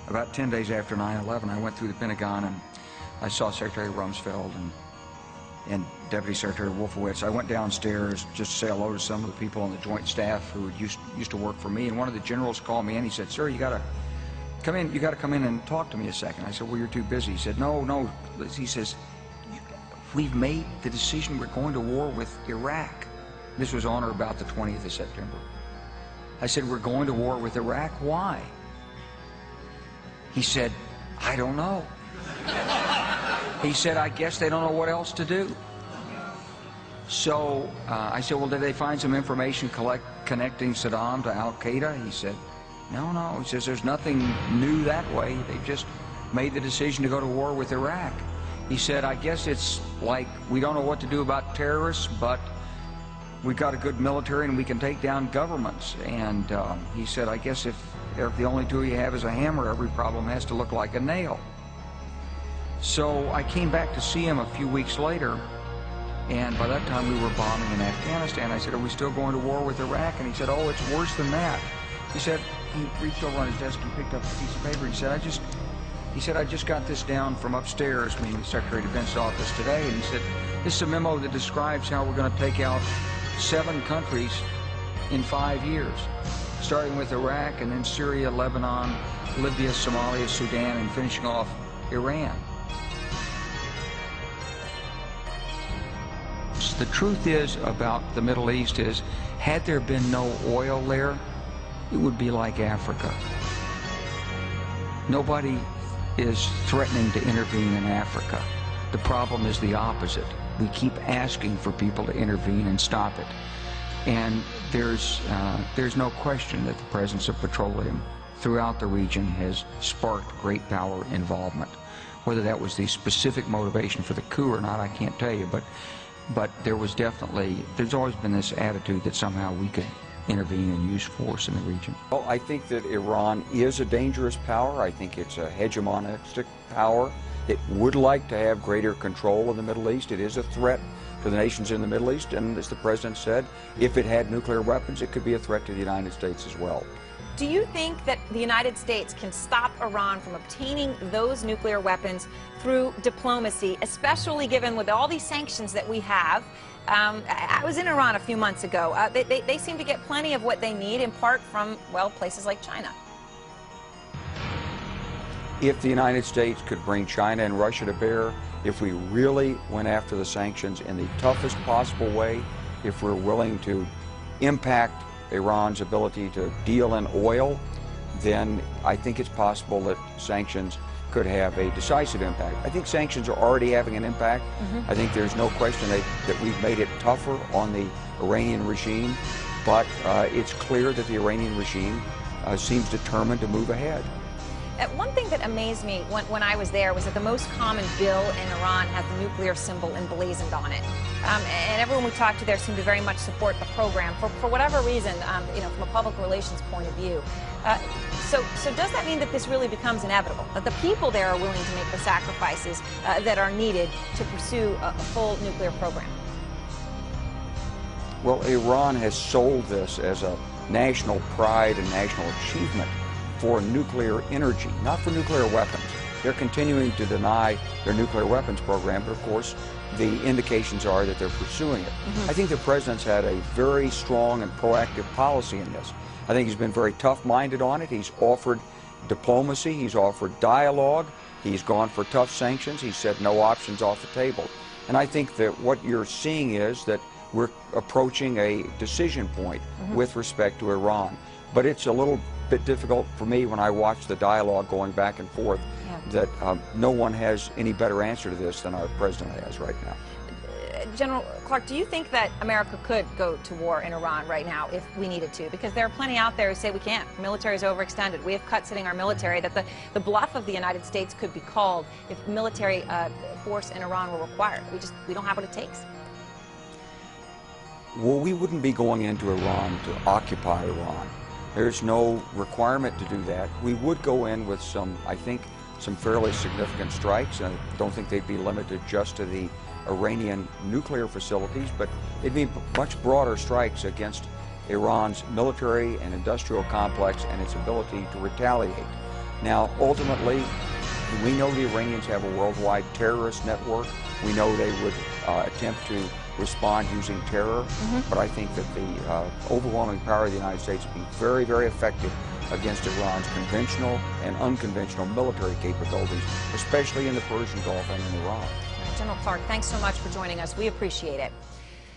about 10 days after 9/11, I went through the Pentagon and I saw Secretary Rumsfeld and Deputy Secretary Wolfowitz. I went downstairs just to say hello to some of the people on the Joint Staff who used to work for me, and one of the generals called me in. He said, "Sir, you got to come in and talk to me a second." I said, "Well, you're too busy." He said, "No." He says, "We've made the decision. We're going to war with Iraq." This was on or about the 20th of September. I said, "We're going to war with Iraq. Why?" He said, "I don't know." He said, "I guess they don't know what else to do." So I said, "Well, did they find some information connecting Saddam to Al-Qaeda?" He said, No. He says, "There's nothing new that way. They've just made the decision to go to war with Iraq." He said, "I guess it's like we don't know what to do about terrorists, but we've got a good military and we can take down governments." And he said, "I guess if the only tool you have is a hammer, every problem has to look like a nail." So I came back to see him a few weeks later, and by that time we were bombing in Afghanistan. I said, "Are we still going to war with Iraq?" And he said, "Oh, it's worse than that." He said, he reached over on his desk and picked up a piece of paper. He said, I just got this down from upstairs, meaning the Secretary of Defense office today, and he said, "This is a memo that describes how we're going to take out 7 countries in 5 years, starting with Iraq and then Syria, Lebanon, Libya, Somalia, Sudan, and finishing off Iran." The truth is about the Middle East is, had there been no oil there, it would be like Africa. Nobody is threatening to intervene in Africa. The problem is the opposite. We keep asking for people to intervene and stop it. And there's no question that the presence of petroleum throughout the region has sparked great power involvement. Whether that was the specific motivation for the coup or not, I can't tell you, but there's always been this attitude that somehow we could intervene and use force in the region. Well, I think that Iran is a dangerous power. I think it's a hegemonistic power. It would like to have greater control in the Middle East. It is a threat to the nations in the Middle East, and as the President said, if it had nuclear weapons, it could be a threat to the United States as well. Do you think that the United States can stop Iran from obtaining those nuclear weapons through diplomacy, especially given with all these sanctions that we have? I was in Iran a few months ago. They seem to get plenty of what they need, in part from, well, places like China. If the United States could bring China and Russia to bear, if we really went after the sanctions in the toughest possible way, if we're willing to impact Iran's ability to deal in oil, then I think it's possible that sanctions could have a decisive impact. I think sanctions are already having an impact. I think there's no question that we've made it tougher on the Iranian regime, but it's clear that the Iranian regime seems determined to move ahead. One thing that amazed me when I was there was that the most common bill in Iran had the nuclear symbol emblazoned on it. And everyone we talked to there seemed to very much support the program for whatever reason, from a public relations point of view. So does that mean that this really becomes inevitable, that the people there are willing to make the sacrifices that are needed to pursue a full nuclear program? Well, Iran has sold this as a national pride and national achievement for nuclear energy, not for nuclear weapons. They're continuing to deny their nuclear weapons program, but of course the indications are that they're pursuing it. I think the President's had a very strong and proactive policy in this. I think he's been very tough-minded on it. He's offered diplomacy, he's offered dialogue, he's gone for tough sanctions, he's said no options off the table. And I think that what you're seeing is that we're approaching a decision point with respect to Iran. But it's a little bit difficult for me when I watch the dialogue going back and forth that no one has any better answer to this than our President has right now. General Clark, do you think that America could go to war in Iran right now if we needed to? Because there are plenty out there who say we can't. The military is overextended. We have cuts hitting our military, that the bluff of the United States could be called if military force in Iran were required. We don't have what it takes. Well, we wouldn't be going into Iran to occupy Iran. There's no requirement to do that. We would go in with some fairly significant strikes. I don't think they'd be limited just to the Iranian nuclear facilities, but it'd be much broader strikes against Iran's military and industrial complex and its ability to retaliate. Now, ultimately, we know the Iranians have a worldwide terrorist network. We know they would attempt to respond using terror, but I think that the overwhelming power of the United States would be very, very effective against Iran's conventional and unconventional military capabilities, especially in the Persian Gulf and in Iraq. General Clark, thanks so much for joining us. We appreciate it.